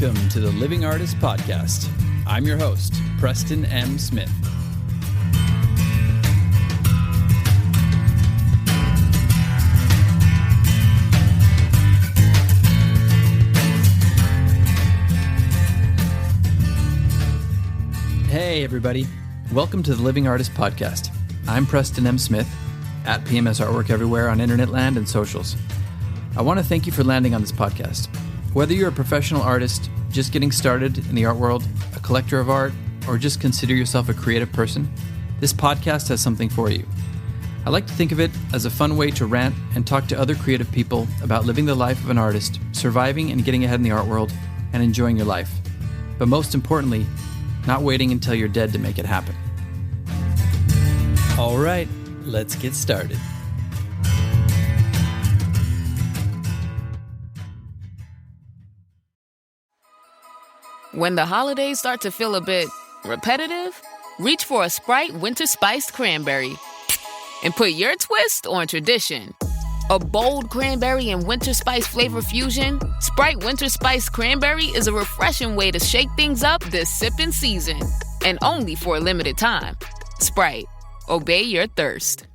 Welcome to the Living Artist Podcast. I'm your host, Preston M. Smith. Hey everybody, welcome to the Living Artist Podcast. I'm Preston M. Smith, at PMS Artwork everywhere on internet land and socials. I want to thank you for landing on this podcast. Whether you're a professional artist, just getting started in the art world, a collector of art, or just consider yourself a creative person, this podcast has something for you. I like to think of it as a fun way to rant and talk to other creative people about living the life of an artist, surviving and getting ahead in the art world, and enjoying your life. But most importantly, not waiting until you're dead to make it happen. All right, let's get started. When the holidays start to feel a bit repetitive, reach for a Sprite Winter Spiced Cranberry and put your twist on tradition. A bold cranberry and winter spice flavor fusion, Sprite Winter Spiced Cranberry is a refreshing way to shake things up this sipping season. And only for a limited time. Sprite, obey your thirst.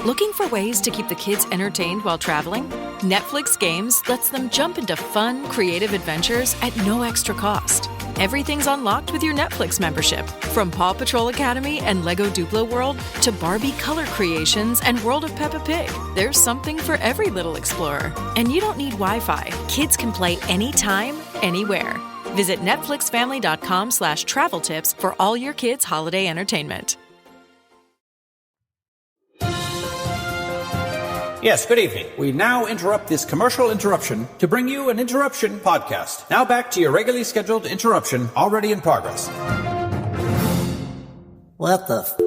Looking for ways to keep the kids entertained while traveling? Netflix Games lets them jump into fun, creative adventures at no extra cost. Everything's unlocked with your Netflix membership. From Paw Patrol Academy and Lego Duplo World to Barbie color creations and World of Peppa Pig, there's something for every little explorer. And you don't need Wi-Fi. Kids can play anytime, anywhere. Visit netflixfamily.com/travel tips for all your kids' holiday entertainment. Yes, good evening. We now interrupt this commercial interruption to bring you an interruption podcast. Now back to your regularly scheduled interruption already in progress. What the f***?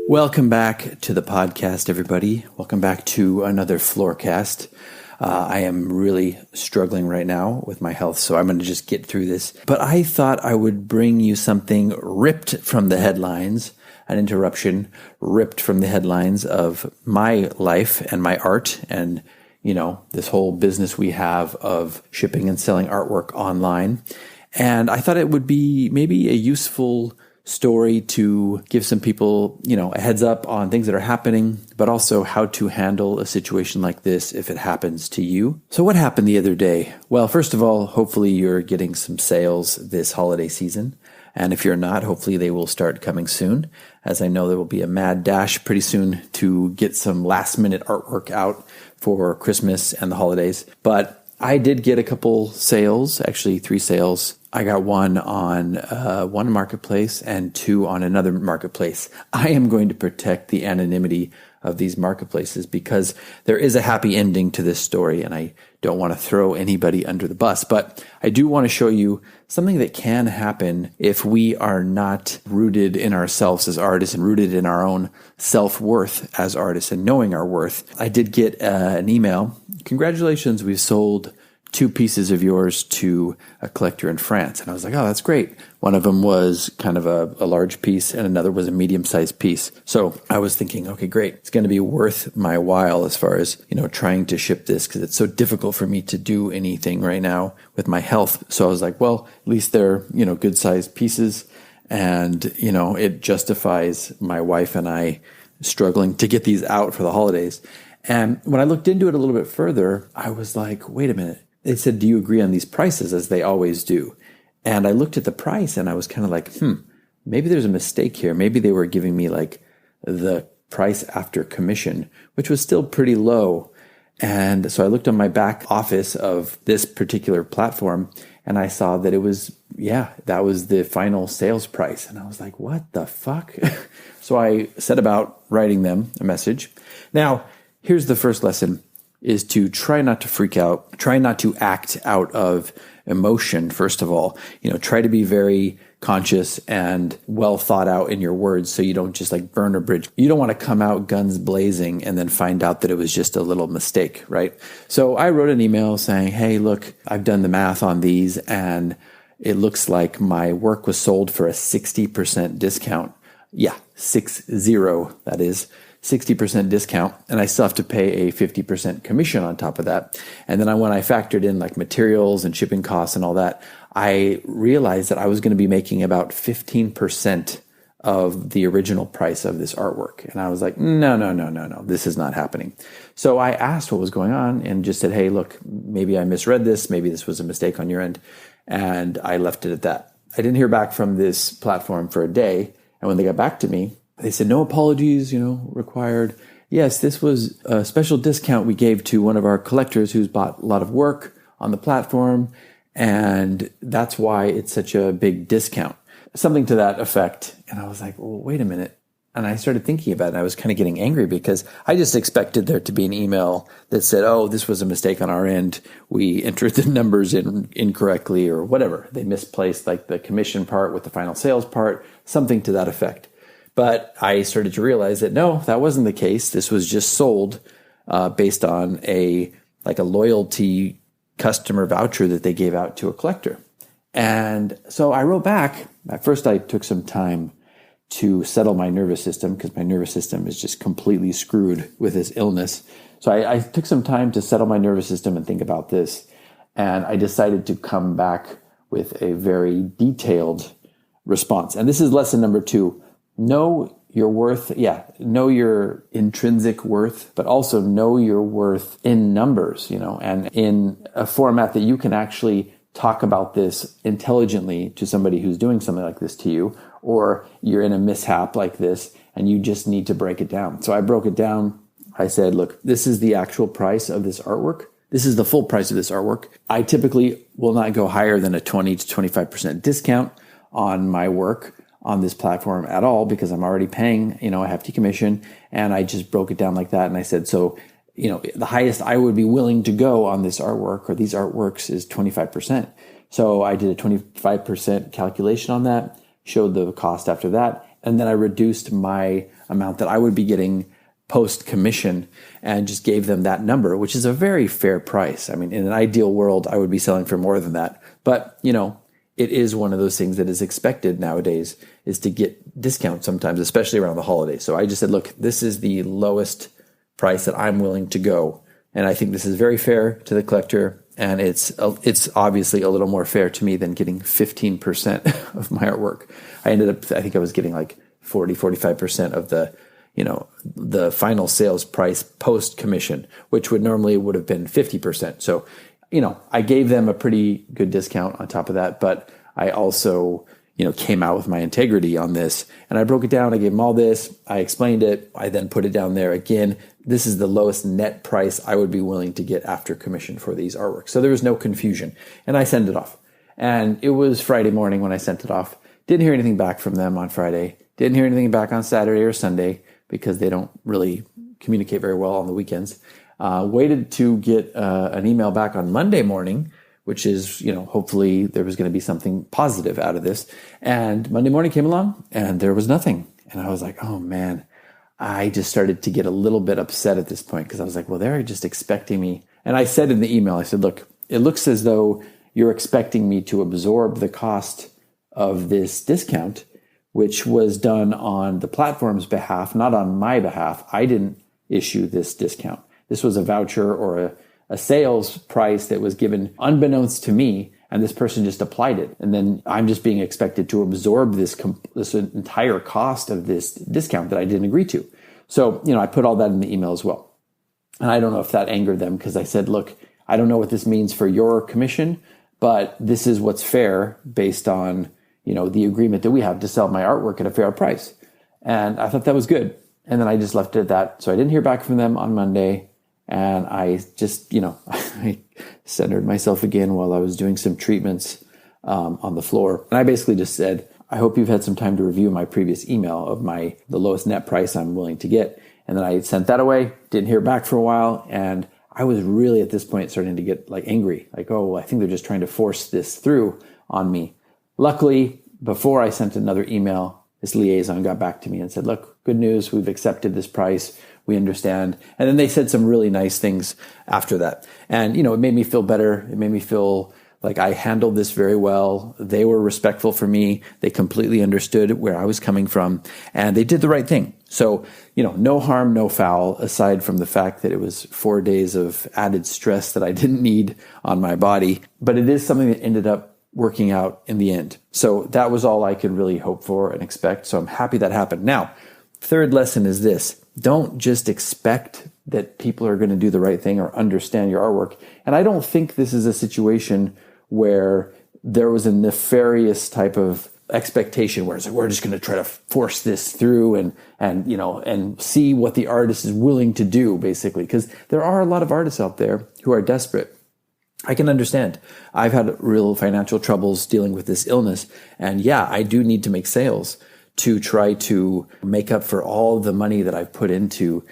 Welcome back to the podcast, everybody. Welcome back to another Floorcast. I am really struggling right now with my health, so I'm going to just get through this. But I thought I would bring you something ripped from the headlines, an interruption ripped from the headlines of my life and my art and, you know, this whole business we have of shipping and selling artwork online. And I thought it would be maybe a useful story to give some people, you know, a heads up on things that are happening, but also how to handle a situation like this if it happens to you. So what happened the other day? Well, first of all, hopefully you're getting some sales this holiday season. And if you're not, hopefully they will start coming soon, as I know there will be a mad dash pretty soon to get some last minute artwork out for Christmas and the holidays. But I did get a couple sales, actually 3 sales. I got one on one marketplace and 2 on another marketplace. I am going to protect the anonymity of these marketplaces because there is a happy ending to this story and I don't want to throw anybody under the bus. But I do want to show you something that can happen if we are not rooted in ourselves as artists and rooted in our own self-worth as artists and knowing our worth. I did get an email. Congratulations, we've sold 2 pieces of yours to a collector in France. And I was like, oh, that's great. One of them was kind of a large piece and another was a medium-sized piece. So I was thinking, okay, great. It's going to be worth my while as far as, you know, trying to ship this because it's so difficult for me to do anything right now with my health. So I was like, well, at least they're, you know, good-sized pieces. And, you know, it justifies my wife and I struggling to get these out for the holidays. And when I looked into it a little bit further, I was like, wait a minute. They said, do you agree on these prices, as they always do? And I looked at the price and I was kind of like, maybe there's a mistake here. Maybe they were giving me like the price after commission, which was still pretty low. And so I looked on my back office of this particular platform and I saw that it was, that was the final sales price. And I was like, what the fuck? So I set about writing them a message. Now, here's the first lesson. Is to try not to freak out, try not to act out of emotion, first of all. You know, try to be very conscious and well thought out in your words so you don't just like burn a bridge. You don't want to come out guns blazing and then find out that it was just a little mistake, right? So I wrote an email saying, hey, look, I've done the math on these and it looks like my work was sold for a 60% discount. Yeah, 60, that is, 60% discount, and I still have to pay a 50% commission on top of that. And then when I factored in like materials and shipping costs and all that, I realized that I was going to be making about 15% of the original price of this artwork. And I was like, no, this is not happening. So I asked what was going on and just said, hey, look, maybe I misread this. Maybe this was a mistake on your end. And I left it at that. I didn't hear back from this platform for a day. And when they got back to me, they said, no apologies, required. Yes, this was a special discount we gave to one of our collectors who's bought a lot of work on the platform. And that's why it's such a big discount. Something to that effect. And I was like, well, wait a minute. And I started thinking about it. And I was kind of getting angry because I just expected there to be an email that said, oh, this was a mistake on our end. We entered the numbers in incorrectly or whatever. They misplaced like the commission part with the final sales part, something to that effect. But I started to realize that no, that wasn't the case. This was just sold based on a loyalty customer voucher that they gave out to a collector. And so I wrote back. At first, I took some time to settle my nervous system because my nervous system is just completely screwed with this illness. So I took some time to settle my nervous system and think about this. And I decided to come back with a very detailed response. And this is lesson number 2. Know your worth. Yeah, know your intrinsic worth, but also know your worth in numbers, and in a format that you can actually talk about this intelligently to somebody who's doing something like this to you, or you're in a mishap like this and you just need to break it down. So I broke it down. I said, look, this is the actual price of this artwork. This is the full price of this artwork. I typically will not go higher than a 20 to 25% discount on my work on this platform at all because I'm already paying, a hefty commission. And I just broke it down like that. And I said, so the highest I would be willing to go on this artwork or these artworks is 25%. So I did a 25% calculation on that, showed the cost after that, and then I reduced my amount that I would be getting post-commission and just gave them that number, which is a very fair price. I mean, in an ideal world, I would be selling for more than that. But, it is one of those things that is expected nowadays is to get discounts sometimes, especially around the holidays. So I just said, look, this is the lowest price that I'm willing to go. And I think this is very fair to the collector. And it's obviously a little more fair to me than getting 15% of my artwork. I think I was getting like 45% of the final sales price post commission, which would have been 50%. So, I gave them a pretty good discount on top of that, but I also, came out with my integrity on this and I broke it down. I gave them all this. I explained it. I then put it down there again. This is the lowest net price I would be willing to get after commission for these artworks. So there was no confusion and I sent it off. And it was Friday morning when I sent it off. Didn't hear anything back from them on Friday. Didn't hear anything back on Saturday or Sunday because they don't really communicate very well on the weekends. Waited to get an email back on Monday morning, which is, hopefully there was going to be something positive out of this. And Monday morning came along and there was nothing. And I was like, oh man, I just started to get a little bit upset at this point because I was like, well, they're just expecting me. And I said in the email, I said, look, it looks as though you're expecting me to absorb the cost of this discount, which was done on the platform's behalf, not on my behalf. I didn't issue this discount. This was a voucher or a sales price that was given unbeknownst to me, and this person just applied it. And then I'm just being expected to absorb this entire cost of this discount that I didn't agree to. So, I put all that in the email as well. And I don't know if that angered them because I said, look, I don't know what this means for your commission, but this is what's fair based on, the agreement that we have to sell my artwork at a fair price. And I thought that was good. And then I just left it at that. So I didn't hear back from them on Monday. And I just, I centered myself again while I was doing some treatments on the floor. And I basically just said, I hope you've had some time to review my previous email of the lowest net price I'm willing to get. And then I sent that away, didn't hear back for a while. And I was really at this point starting to get angry. I think they're just trying to force this through on me. Luckily, before I sent another email, this liaison got back to me and said, look, good news. We've accepted this price. We understand. And then they said some really nice things after that. And, it made me feel better. It made me feel Like, I handled this very well. They were respectful for me. They completely understood where I was coming from, and they did the right thing. So, no harm, no foul, aside from the fact that it was 4 days of added stress that I didn't need on my body. But it is something that ended up working out in the end. So that was all I could really hope for and expect. So I'm happy that happened. Now, third lesson is this. Don't just expect that people are going to do the right thing or understand your artwork. And I don't think this is a situation where there was a nefarious type of expectation where it's like, we're just going to try to force this through and see what the artist is willing to do, basically. Because there are a lot of artists out there who are desperate. I can understand. I've had real financial troubles dealing with this illness. And yeah, I do need to make sales to try to make up for all the money that I've put into,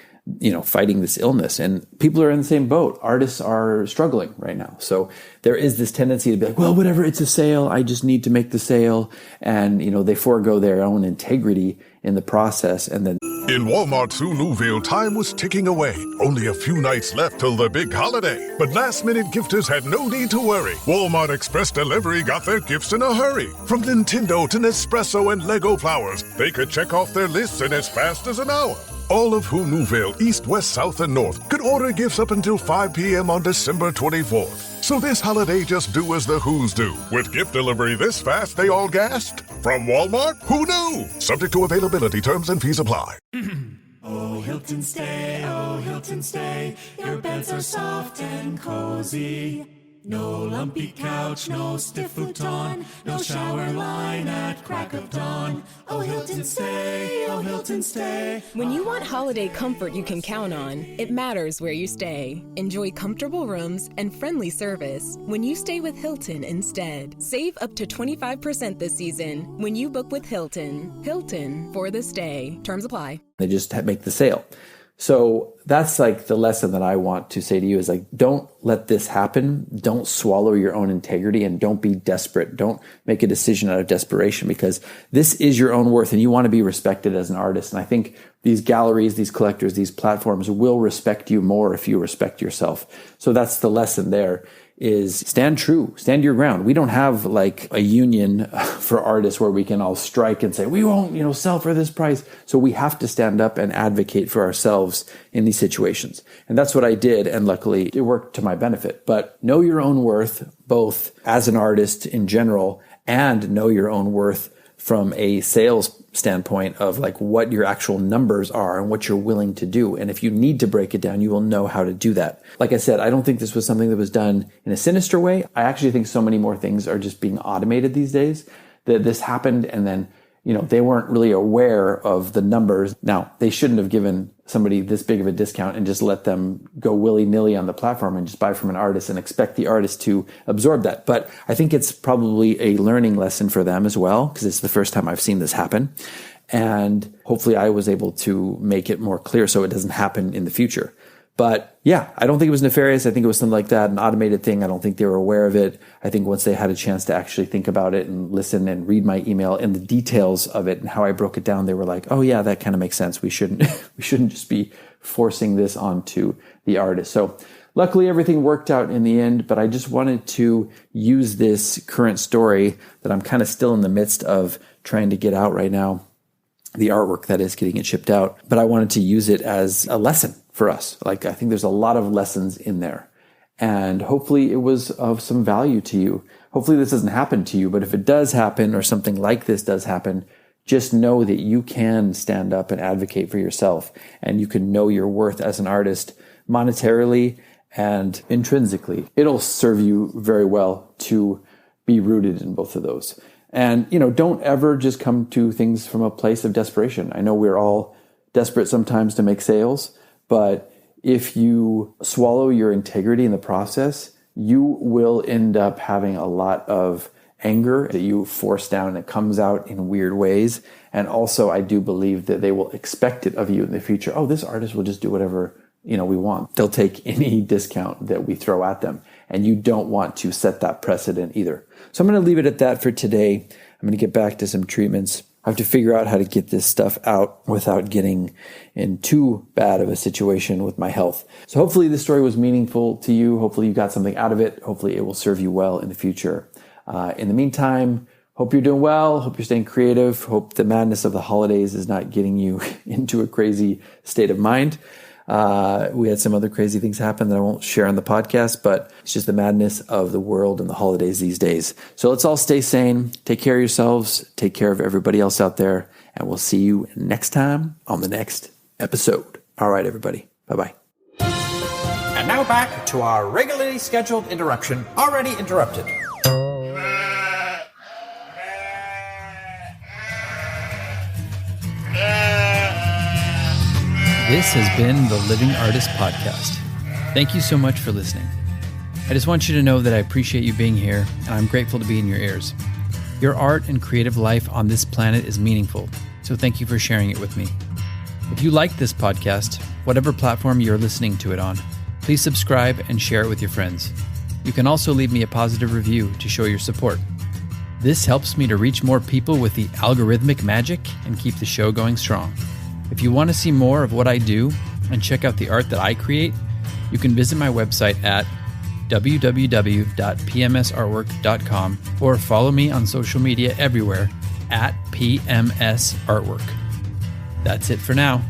fighting this illness. And people are in the same boat. Artists are struggling right now. So there is this tendency to be like, well, whatever, it's a sale. I just need to make the sale. And, they forego their own integrity in the process. And then in Walmart's Who Newville, time was ticking away. Only a few nights left till the big holiday. But last-minute gifters had no need to worry. Walmart Express Delivery got their gifts in a hurry. From Nintendo to Nespresso and Lego flowers, they could check off their lists in as fast as an hour. All of Who Newville, East, West, South, and North, could order gifts up until 5 p.m. on December 24th. So this holiday, just do as the Who's do. With gift delivery this fast, they all gasped. From Walmart, who knew? Subject to availability, terms and fees apply. Oh, Hilton stay, your beds are soft and cozy. No lumpy couch, no stiff futon, no shower line at crack of dawn. Oh, Hilton stay. When you want holiday comfort you can count on, it matters where you stay. Enjoy comfortable rooms and friendly service when you stay with Hilton instead. Save up to 25% this season when you book with Hilton. Hilton for the stay. Terms apply. they just make the sale. So that's like the lesson that I want to say to you is like, don't let this happen. Don't swallow your own integrity and don't be desperate. Don't make a decision out of desperation because this is your own worth and you want to be respected as an artist. And I think these galleries, these collectors, these platforms will respect you more if you respect yourself. So that's the lesson there is stand true, stand your ground. We don't have like a union for artists where we can all strike and say, we won't, sell for this price. So we have to stand up and advocate for ourselves in these situations. And that's what I did. And luckily it worked to my benefit. But know your own worth, both as an artist in general and know your own worth from a sales standpoint of like what your actual numbers are and what you're willing to do. And if you need to break it down, you will know how to do that. Like I said, I don't think this was something that was done in a sinister way. I actually think so many more things are just being automated these days that this happened and then, they weren't really aware of the numbers. Now, they shouldn't have given somebody this big of a discount and just let them go willy-nilly on the platform and just buy from an artist and expect the artist to absorb that. But I think it's probably a learning lesson for them as well, because it's the first time I've seen this happen. And hopefully I was able to make it more clear so it doesn't happen in the future. But yeah, I don't think it was nefarious. I think it was something like that, an automated thing. I don't think they were aware of it. I think once they had a chance to actually think about it and listen and read my email and the details of it and how I broke it down, they were like, oh yeah, that kind of makes sense. We shouldn't just be forcing this onto the artist. So luckily everything worked out in the end, but I just wanted to use this current story that I'm kind of still in the midst of trying to get out right now, the artwork that is getting it shipped out, but I wanted to use it as a lesson for us. Like, I think there's a lot of lessons in there and hopefully it was of some value to you. Hopefully this doesn't happen to you, but if it does happen or something like this does happen, just know that you can stand up and advocate for yourself and you can know your worth as an artist monetarily and intrinsically. It'll serve you very well to be rooted in both of those. And, don't ever just come to things from a place of desperation. I know we're all desperate sometimes to make sales, but if you swallow your integrity in the process, you will end up having a lot of anger that you force down and it comes out in weird ways. And also, I do believe that they will expect it of you in the future. Oh, this artist will just do whatever, we want. They'll take any discount that we throw at them. And you don't want to set that precedent either. So I'm going to leave it at that for today. I'm going to get back to some treatments I have to figure out how to get this stuff out without getting in too bad of a situation with my health. So hopefully this story was meaningful to you. Hopefully you got something out of it. Hopefully it will serve you well in the future. In the meantime, hope you're doing well. Hope you're staying creative. Hope the madness of the holidays is not getting you into a crazy state of mind. We had some other crazy things happen that I won't share on the podcast, but it's just the madness of the world and the holidays these days. So let's all stay sane, take care of yourselves, take care of everybody else out there, and we'll see you next time on the next episode. All right, everybody. Bye-bye. And now back to our regularly scheduled interruption, already interrupted. This has been the Living Artist Podcast. Thank you so much for listening. I just want you to know that I appreciate you being here, and I'm grateful to be in your ears. Your art and creative life on this planet is meaningful, so thank you for sharing it with me. If you like this podcast, whatever platform you're listening to it on, please subscribe and share it with your friends. You can also leave me a positive review to show your support. This helps me to reach more people with the algorithmic magic and keep the show going strong. If you want to see more of what I do and check out the art that I create, you can visit my website at www.pmsartwork.com or follow me on social media everywhere at PMS Artwork. That's it for now.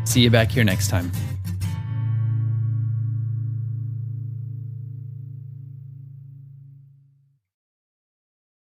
See you back here next time.